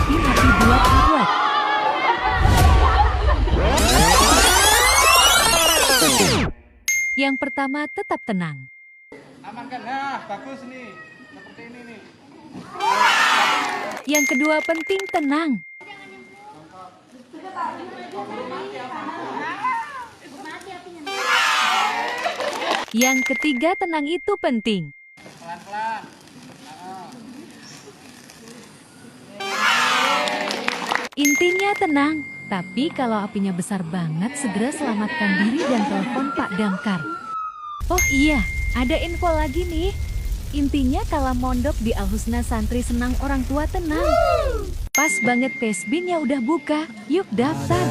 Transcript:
hidupin api bulat-bulat. Yang pertama tetap tenang. Amankan, nah bagus nih, seperti ini nih. Yang kedua penting tenang. Yang ketiga tenang itu penting. Pelan-pelan. Intinya tenang, tapi kalau apinya besar banget segera selamatkan diri dan telepon Pak Damkar. Oh iya, ada info lagi nih. Intinya kalau mondok di Al Husna santri senang orang tua tenang. Pas banget Tesbinnya udah buka, yuk daftar.